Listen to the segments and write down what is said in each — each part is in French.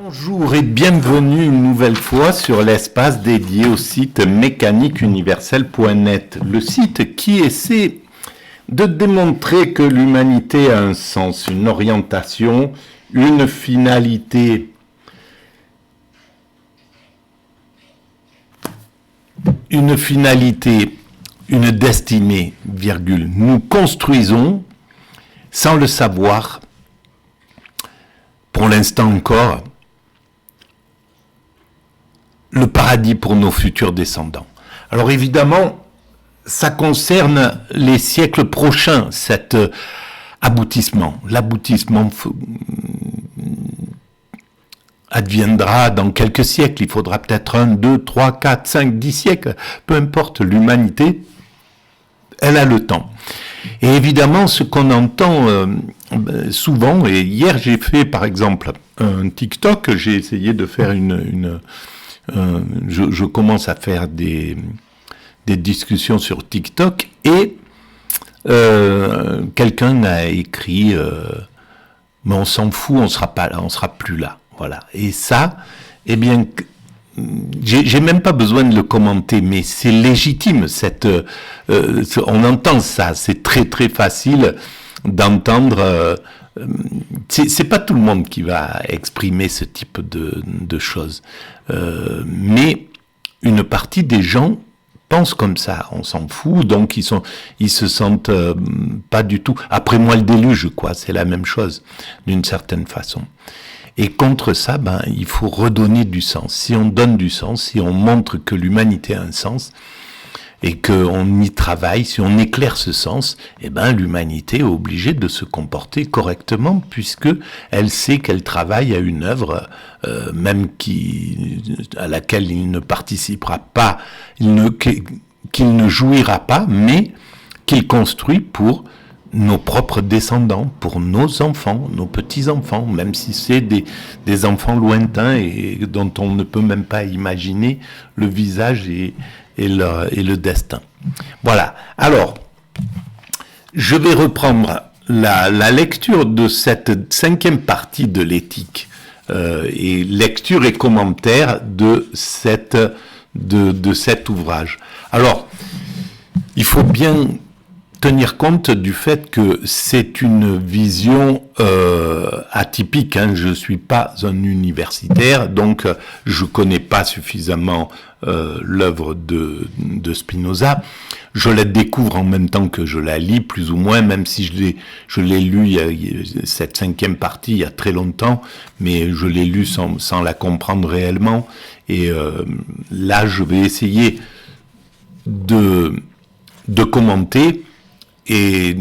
Bonjour et bienvenue une nouvelle fois sur l'espace dédié au site mécaniqueuniverselle.net, le site qui essaie de démontrer que l'humanité a un sens, une orientation, une finalité, une destinée, virgule. Nous construisons, sans le savoir, pour l'instant encore, le paradis pour nos futurs descendants. Alors évidemment, ça concerne les siècles prochains, cet aboutissement. L'aboutissement adviendra dans quelques siècles. Il faudra peut-être 1, 2, 3, 4, 5, 10 siècles. Peu importe, l'humanité, elle a le temps. Et évidemment, ce qu'on entend souvent, et hier j'ai fait par exemple un TikTok, j'ai essayé de faire je commence à faire des discussions sur TikTok et quelqu'un a écrit mais on s'en fout, on sera pas là, on sera plus là, voilà. Et ça, eh bien, j'ai même pas besoin de le commenter, mais c'est légitime. On entend ça, c'est très très facile d'entendre. C'est pas tout le monde qui va exprimer ce type de choses. Mais une partie des gens pensent comme ça, on s'en fout, donc ils se sentent pas du tout. Après moi le déluge, quoi, c'est la même chose, d'une certaine façon. Et contre ça, il faut redonner du sens. Si on donne du sens, si on montre que l'humanité a un sens, et qu'on y travaille, si on éclaire ce sens, l'humanité est obligée de se comporter correctement puisque elle sait qu'elle travaille à une œuvre, même à laquelle il ne participera pas, qu'il ne jouira pas, mais qu'il construit pour nos propres descendants, pour nos enfants, nos petits-enfants, même si c'est des enfants lointains et dont on ne peut même pas imaginer le visage et le destin. Voilà. Alors, je vais reprendre la lecture de cette 5e partie de l'éthique et lecture et commentaire de cet ouvrage. Alors, il faut bien tenir compte du fait que c'est une vision atypique. Je suis pas un universitaire, donc je connais pas suffisamment l'œuvre de Spinoza. Je la découvre en même temps que je la lis, plus ou moins, même si je l'ai lu cette 5e partie il y a très longtemps, mais je l'ai lu sans la comprendre réellement. Et là, je vais essayer de commenter et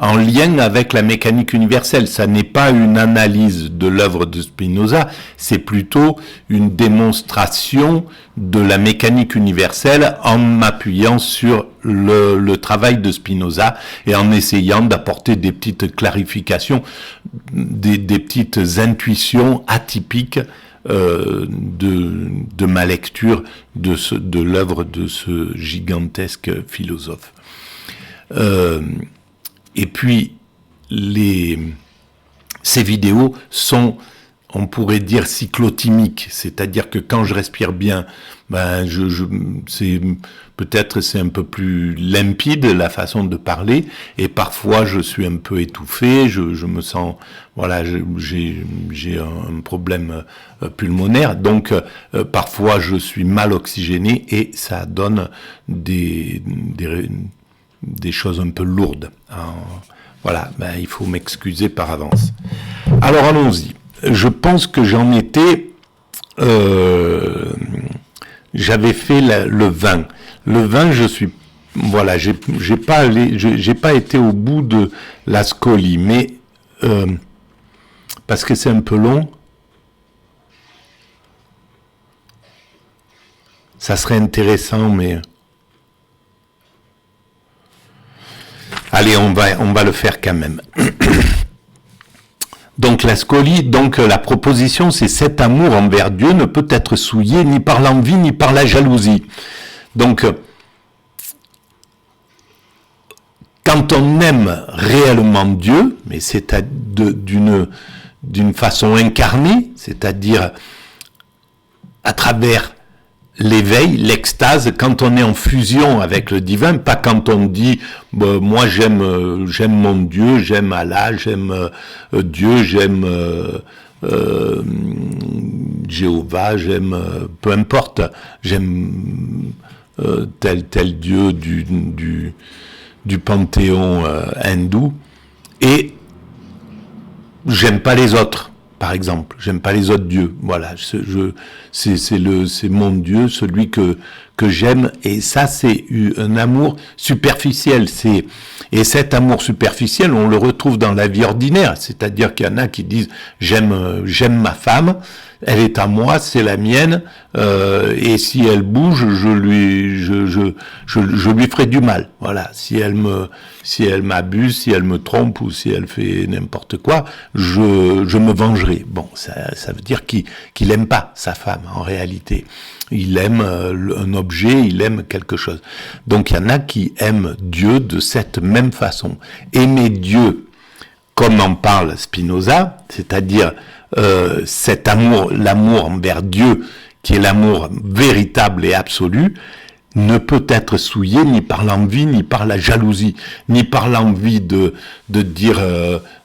en lien avec la mécanique universelle. Ça n'est pas une analyse de l'œuvre de Spinoza, c'est plutôt une démonstration de la mécanique universelle en m'appuyant sur le travail de Spinoza et en essayant d'apporter des petites clarifications, des petites intuitions atypiques de ma lecture de l'œuvre de ce gigantesque philosophe. Et puis, ces vidéos sont, on pourrait dire, cyclotimiques, c'est-à-dire que quand je respire bien, peut-être c'est un peu plus limpide la façon de parler, et parfois je suis un peu étouffé, je me sens, voilà, j'ai un problème pulmonaire, donc parfois je suis mal oxygéné et ça donne des choses un peu lourdes. Voilà, il faut m'excuser par avance. Alors allons-y. Je pense que j'en étais... j'avais fait le vin. Le vin, j'ai pas été au bout de la scolie, mais parce que c'est un peu long, ça serait intéressant, mais allez, on va le faire quand même. Donc la scolie, la proposition, c'est cet amour envers Dieu ne peut être souillé ni par l'envie ni par la jalousie. Donc, quand on aime réellement Dieu, mais c'est d'une d'une façon incarnée, c'est-à-dire à travers l'éveil, l'extase, quand on est en fusion avec le divin, pas quand on dit moi j'aime mon Dieu, j'aime Allah, j'aime Dieu, j'aime Jéhovah, j'aime peu importe, j'aime tel Dieu du panthéon hindou, et j'aime pas les autres. Par exemple, j'aime pas les autres dieux. Voilà, c'est mon Dieu, celui que j'aime. Et ça, c'est un amour superficiel. Et cet amour superficiel, on le retrouve dans la vie ordinaire. C'est-à-dire qu'il y en a qui disent j'aime ma femme, elle est à moi, c'est la mienne. Et si elle bouge, je lui ferai du mal. Voilà, si elle m'abuse, si elle me trompe ou si elle fait n'importe quoi, je me vengerai. Bon, ça veut dire qu'il aime pas sa femme en réalité. Il aime un objet, il aime quelque chose. Donc il y en a qui aiment Dieu de cette même façon. Aimer Dieu, comme en parle Spinoza, c'est-à-dire cet amour, l'amour envers Dieu, qui est l'amour véritable et absolu, ne peut être souillé ni par l'envie, ni par la jalousie, ni par l'envie de dire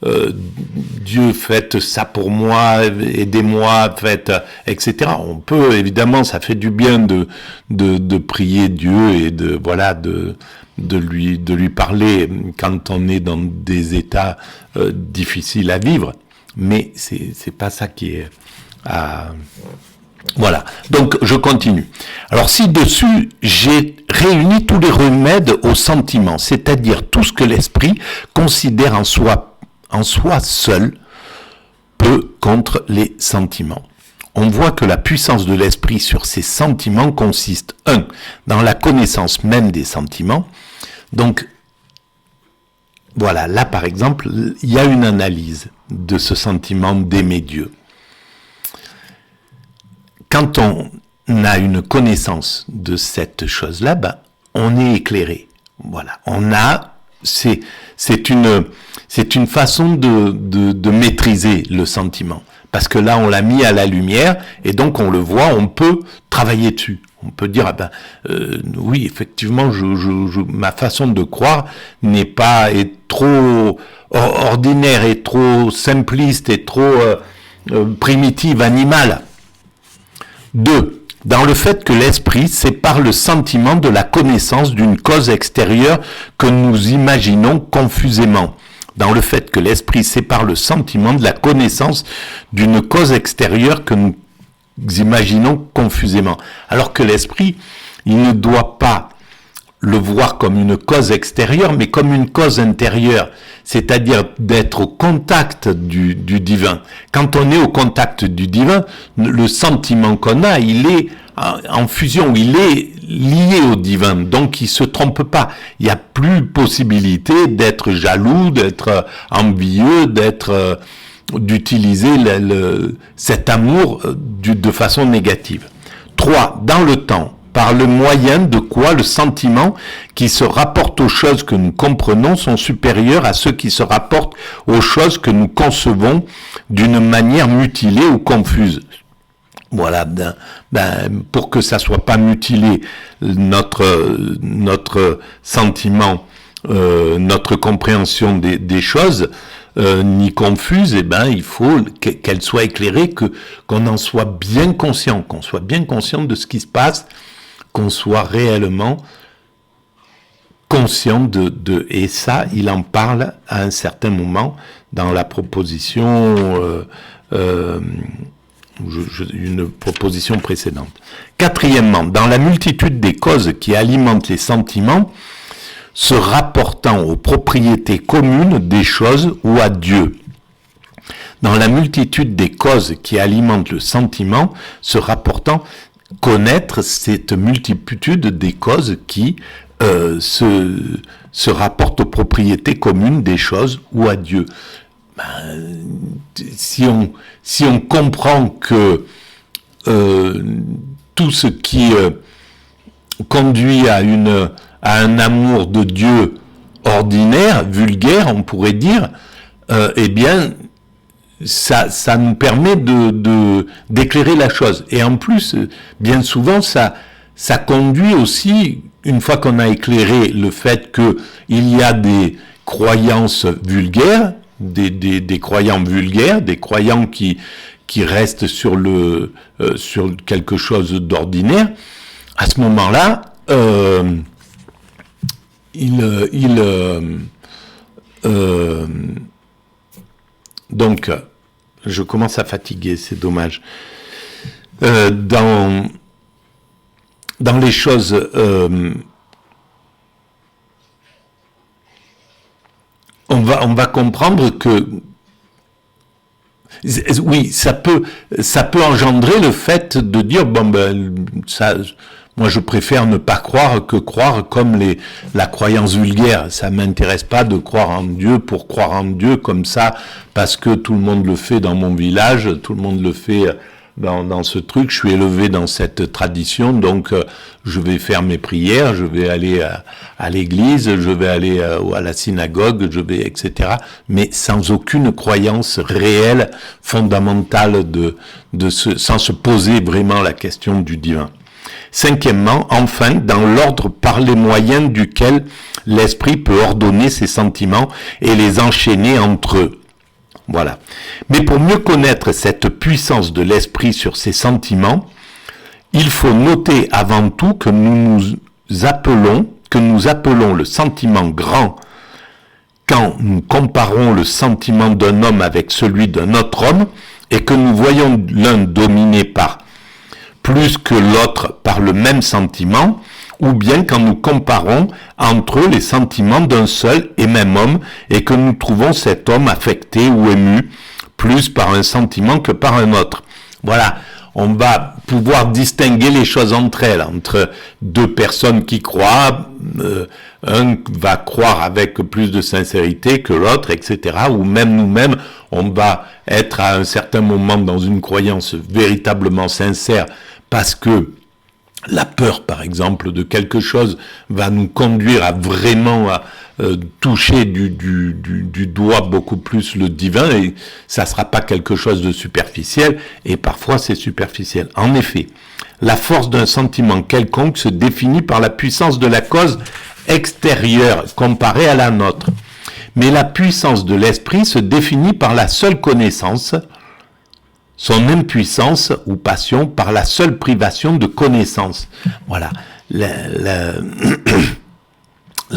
Dieu, faites ça pour moi, aidez-moi, faites, etc. On peut, évidemment, ça fait du bien de prier Dieu et de lui parler quand on est dans des états difficiles à vivre, mais c'est pas ça qui est voilà, donc je continue. Alors ci-dessus, j'ai réuni tous les remèdes au sentiment, c'est-à-dire tout ce que l'esprit considère en soi seul peut contre les sentiments. On voit que la puissance de l'esprit sur ces sentiments consiste, 1. Dans la connaissance même des sentiments. Donc, voilà, là par exemple, il y a une analyse de ce sentiment d'aimer Dieu. Quand on a une connaissance de cette chose-là, on est éclairé. Voilà, c'est une façon de maîtriser le sentiment. Parce que là, on l'a mis à la lumière, et donc on le voit, on peut travailler dessus. On peut dire, oui, effectivement, ma façon de croire est trop ordinaire, et trop simpliste, et trop primitive, animale. 2. Dans le fait que l'esprit sépare le sentiment de la connaissance d'une cause extérieure que nous imaginons confusément. Dans le fait que l'esprit sépare le sentiment de la connaissance d'une cause extérieure que nous imaginons confusément. Alors que l'esprit, il ne doit pas le voir comme une cause extérieure, mais comme une cause intérieure, c'est-à-dire d'être au contact du divin. Quand on est au contact du divin, le sentiment qu'on a, il est en fusion, il est lié au divin, donc il se trompe pas. Il n'y a plus possibilité d'être jaloux, d'être envieux, d'utiliser cet amour de façon négative. 3. Dans le temps, par le moyen de quoi le sentiment qui se rapporte aux choses que nous comprenons sont supérieurs à ceux qui se rapportent aux choses que nous concevons d'une manière mutilée ou confuse. Voilà, pour que ça soit pas mutilé, notre sentiment, notre compréhension des choses, ni confuse, il faut qu'elle soit éclairée, qu'on en soit bien conscient, qu'on soit bien conscient de ce qui se passe, qu'on soit réellement conscient et ça, il en parle à un certain moment dans la proposition, une proposition précédente. 4. Dans la multitude des causes qui alimentent les sentiments, se rapportant aux propriétés communes des choses ou à Dieu. Dans la multitude des causes qui alimentent le sentiment, se rapportant, connaître cette multitude des causes qui se rapportent aux propriétés communes des choses ou à Dieu. Si on comprend que tout ce qui conduit à un amour de Dieu ordinaire, vulgaire, on pourrait dire, ça nous permet d'éclairer la chose. Et en plus, bien souvent, ça conduit aussi, une fois qu'on a éclairé le fait que il y a des croyances vulgaires, des croyants vulgaires, des croyants qui restent sur quelque chose d'ordinaire, à ce moment-là, donc, je commence à fatiguer, c'est dommage. Dans les choses, on va comprendre que oui, ça peut engendrer le fait de dire bon ben ça. Moi, je préfère ne pas croire que croire comme la croyance vulgaire. Ça m'intéresse pas de croire en Dieu pour croire en Dieu comme ça, parce que tout le monde le fait dans mon village, tout le monde le fait dans ce truc. Je suis élevé dans cette tradition, donc je vais faire mes prières, je vais aller à l'église, je vais aller à la synagogue, etc. Mais sans aucune croyance réelle, fondamentale sans se poser vraiment la question du divin. Cinquièmement, enfin, dans l'ordre par les moyens duquel l'esprit peut ordonner ses sentiments et les enchaîner entre eux. Voilà. Mais pour mieux connaître cette puissance de l'esprit sur ses sentiments, il faut noter avant tout que nous appelons le sentiment grand quand nous comparons le sentiment d'un homme avec celui d'un autre homme et que nous voyons l'un dominé par plus que l'autre par le même sentiment, ou bien quand nous comparons entre eux les sentiments d'un seul et même homme et que nous trouvons cet homme affecté ou ému plus par un sentiment que par un autre. Voilà, on va pouvoir distinguer les choses entre elles, entre deux personnes qui croient, un va croire avec plus de sincérité que l'autre, etc. Ou même nous-mêmes, on va être à un certain moment dans une croyance véritablement sincère, parce que la peur, par exemple, de quelque chose va nous conduire à vraiment toucher du doigt beaucoup plus le divin, et ça sera pas quelque chose de superficiel, et parfois c'est superficiel. En effet, la force d'un sentiment quelconque se définit par la puissance de la cause extérieure comparée à la nôtre. Mais la puissance de l'esprit se définit par la seule connaissance, son impuissance ou passion par la seule privation de connaissance. Voilà. La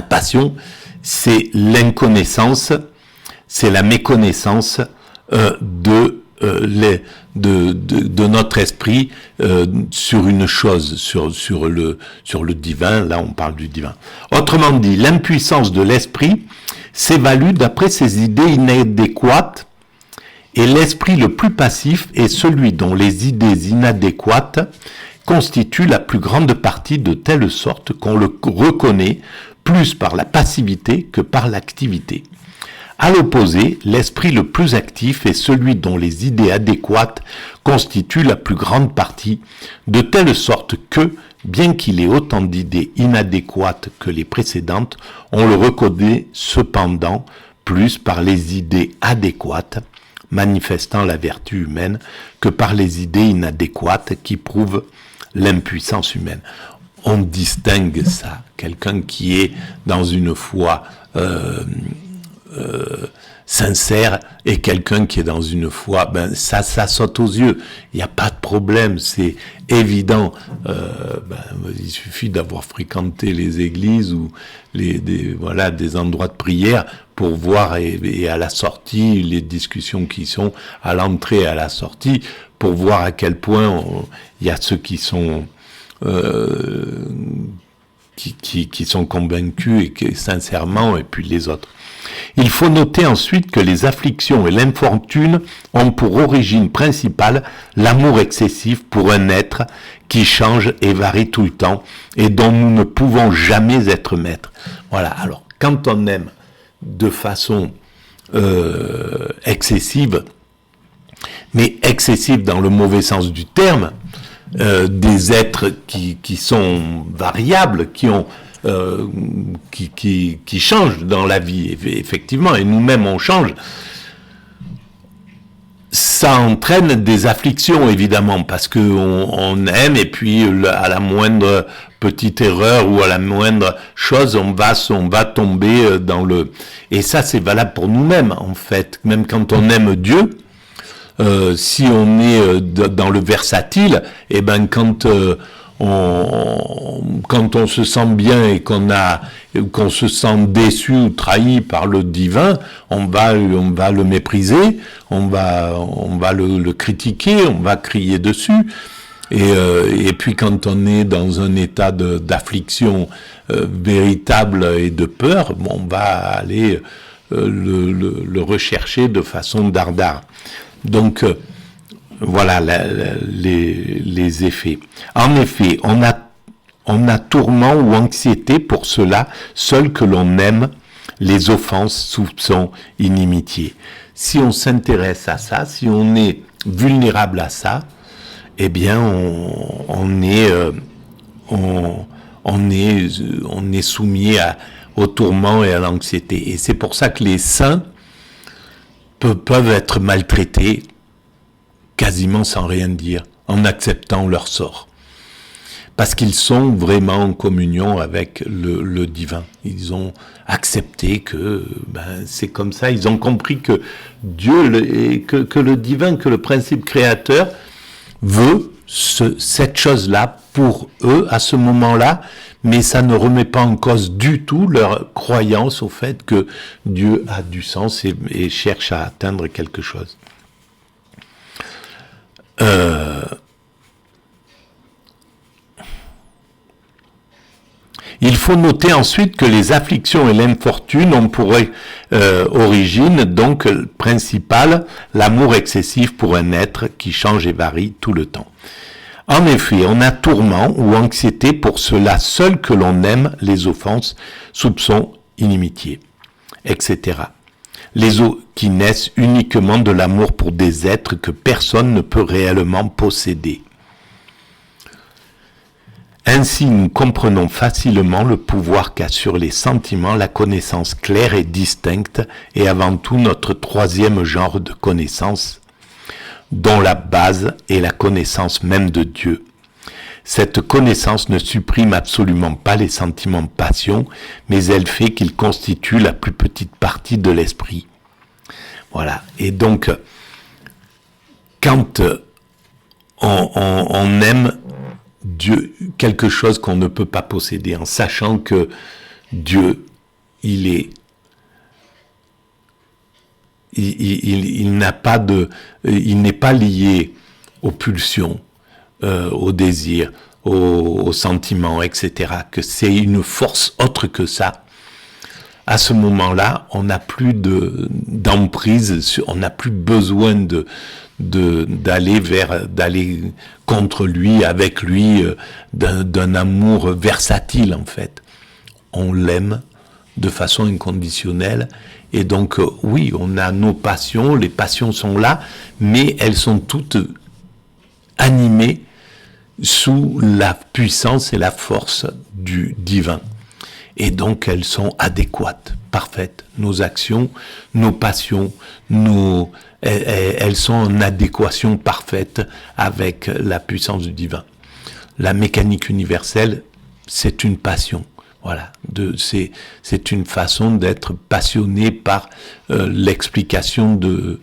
passion, c'est l'inconnaissance, c'est la méconnaissance de notre esprit sur une chose, sur le divin. Là, on parle du divin. Autrement dit, l'impuissance de l'esprit s'évalue d'après ses idées inadéquates. Et l'esprit le plus passif est celui dont les idées inadéquates constituent la plus grande partie, de telle sorte qu'on le reconnaît plus par la passivité que par l'activité. À l'opposé, l'esprit le plus actif est celui dont les idées adéquates constituent la plus grande partie, de telle sorte que, bien qu'il ait autant d'idées inadéquates que les précédentes, on le reconnaît cependant plus par les idées adéquates, manifestant la vertu humaine, que par les idées inadéquates qui prouvent l'impuissance humaine. On distingue ça. Quelqu'un qui est dans une foi sincère et quelqu'un qui est dans une foi, ça saute aux yeux. Il n'y a pas de problème, c'est évident. Il suffit d'avoir fréquenté les églises ou des endroits de prière pour voir et à la sortie les discussions qui sont à l'entrée et à la sortie, pour voir à quel point il y a ceux qui sont qui sont convaincus et qui, sincèrement, et puis les autres. Il faut noter ensuite que les afflictions et l'infortune ont pour origine principale l'amour excessif pour un être qui change et varie tout le temps et dont nous ne pouvons jamais être maîtres. Voilà, alors quand on aime de façon excessive, mais excessive dans le mauvais sens du terme, des êtres qui sont variables, qui changent dans la vie, effectivement, et nous-mêmes on change. ça entraîne des afflictions, évidemment, parce que on aime, et puis à la moindre petite erreur ou à la moindre chose, on va tomber dans le... Et ça, c'est valable pour nous-mêmes, en fait. Même quand on aime Dieu, si on est dans le versatile, et ben quand on se sent bien et qu'on se sent déçu ou trahi par le divin, on va le mépriser, on va le critiquer, on va crier dessus. Et puis quand on est dans un état d'affliction véritable et de peur, on va aller le rechercher de façon dardard. Donc voilà les effets. En effet, on a tourment ou anxiété pour cela, seul que l'on aime les offenses, soupçons, inimitiés. Si on s'intéresse à ça, si on est vulnérable à ça, eh bien on est soumis au tourment et à l'anxiété. Et c'est pour ça que les saints peuvent être maltraités quasiment sans rien dire, en acceptant leur sort. Parce qu'ils sont vraiment en communion avec le divin. Ils ont accepté que c'est comme ça. Ils ont compris que Dieu, que le divin, que le principe créateur veut cette chose-là pour eux à ce moment-là, mais ça ne remet pas en cause du tout leur croyance au fait que Dieu a du sens et cherche à atteindre quelque chose. Il faut noter ensuite que les afflictions et l'infortune ont pour origine, donc principale, l'amour excessif pour un être qui change et varie tout le temps. En effet, on a tourment ou anxiété pour cela seul que l'on aime les offenses, soupçons, inimitiés, etc. Les eaux qui naissent uniquement de l'amour pour des êtres que personne ne peut réellement posséder. Ainsi, nous comprenons facilement le pouvoir qu'a sur les sentiments la connaissance claire et distincte, et avant tout notre troisième genre de connaissance, dont la base est la connaissance même de Dieu. Cette connaissance ne supprime absolument pas les sentiments passions, mais elle fait qu'ils constituent la plus petite partie de l'esprit. Voilà. Et donc, quand on aime Dieu, quelque chose qu'on ne peut pas posséder, en sachant que Dieu, il n'est pas lié aux pulsions, aux désirs, aux sentiments, etc. Que c'est une force autre que ça. À ce moment-là, on n'a plus d'emprise, on n'a plus besoin d'aller contre lui, avec lui, d'un amour versatile en fait. On l'aime de façon inconditionnelle. Et donc, oui, on a nos passions, les passions sont là, mais elles sont toutes animées sous la puissance et la force du divin. Et donc, elles sont adéquates, parfaites. Nos actions, nos passions, elles sont en adéquation parfaite avec la puissance du divin. La mécanique universelle, c'est une passion. Voilà, c'est une façon d'être passionné par l'explication de...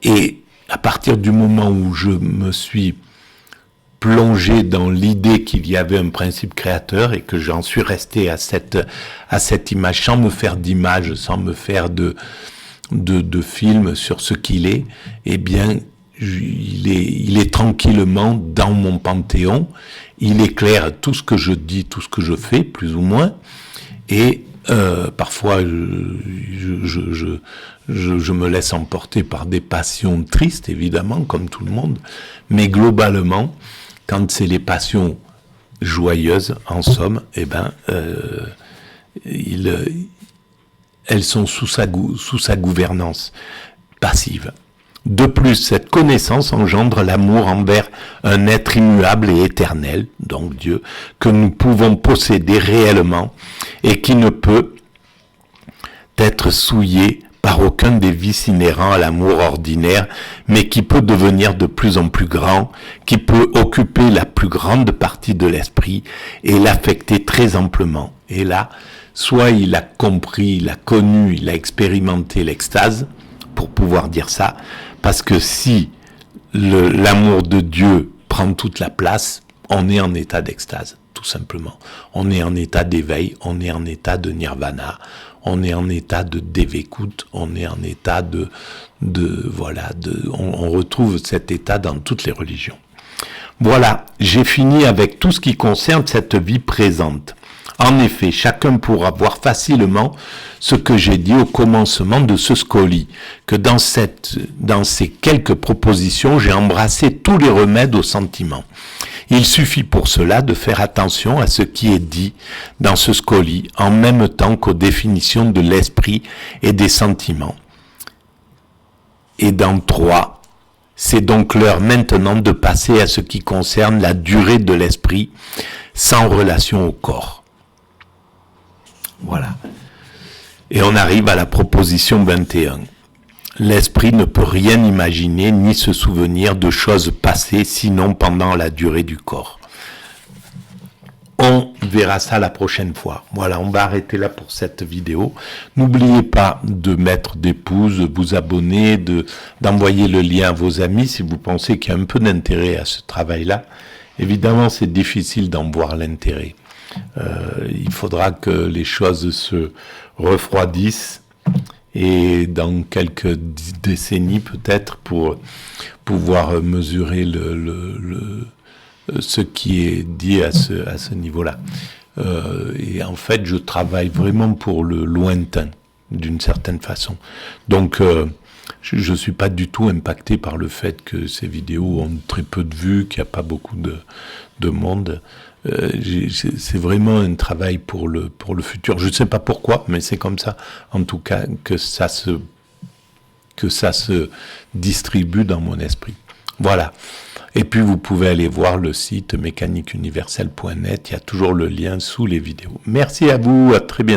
Et à partir du moment où je me suis plongé dans l'idée qu'il y avait un principe créateur et que j'en suis resté à cette image, sans me faire d'image, sans me faire de film sur ce qu'il est, eh bien, il est tranquillement dans mon panthéon, il éclaire tout ce que je dis, tout ce que je fais, plus ou moins, et parfois je me laisse emporter par des passions tristes, évidemment, comme tout le monde, mais globalement, quand c'est les passions joyeuses, en somme, eh ben, elles sont sous sa gouvernance passive. De plus, cette connaissance engendre l'amour envers un être immuable et éternel, donc Dieu, que nous pouvons posséder réellement et qui ne peut être souillé par aucun des vices inhérents à l'amour ordinaire, mais qui peut devenir de plus en plus grand, qui peut occuper la plus grande partie de l'esprit et l'affecter très amplement. Et là, soit il a compris, il a connu, il a expérimenté l'extase, pour pouvoir dire ça, parce que si l'amour de Dieu prend toute la place, on est en état d'extase, tout simplement. On est en état d'éveil, on est en état de nirvana, on est en état de devekut, on est en état on retrouve cet état dans toutes les religions. Voilà, j'ai fini avec tout ce qui concerne cette vie présente. En effet, chacun pourra voir facilement ce que j'ai dit au commencement de ce scoli, que dans ces quelques propositions, j'ai embrassé tous les remèdes au sentiment. Il suffit pour cela de faire attention à ce qui est dit dans ce scoli, en même temps qu'aux définitions de l'esprit et des sentiments. Et dans 3, c'est donc l'heure maintenant de passer à ce qui concerne la durée de l'esprit, sans relation au corps. Voilà. Et on arrive à la proposition 21. L'esprit ne peut rien imaginer ni se souvenir de choses passées sinon pendant la durée du corps. On verra ça la prochaine fois. Voilà, on va arrêter là pour cette vidéo. N'oubliez pas de mettre des pouces, de vous abonner, d'envoyer le lien à vos amis si vous pensez qu'il y a un peu d'intérêt à ce travail-là. Évidemment, c'est difficile d'en voir l'intérêt. Il faudra que les choses se refroidissent et dans quelques décennies peut-être pour pouvoir mesurer ce qui est dit à ce niveau-là. Et en fait, je travaille vraiment pour le lointain, d'une certaine façon. Donc, je ne suis pas du tout impacté par le fait que ces vidéos ont très peu de vues, qu'il n'y a pas beaucoup de monde. C'est vraiment un travail pour le futur. Je ne sais pas pourquoi, mais c'est comme ça, en tout cas, que ça se distribue dans mon esprit. Voilà. Et puis, vous pouvez aller voir le site mécaniqueuniverselle.net. Il y a toujours le lien sous les vidéos. Merci à vous. À très bientôt.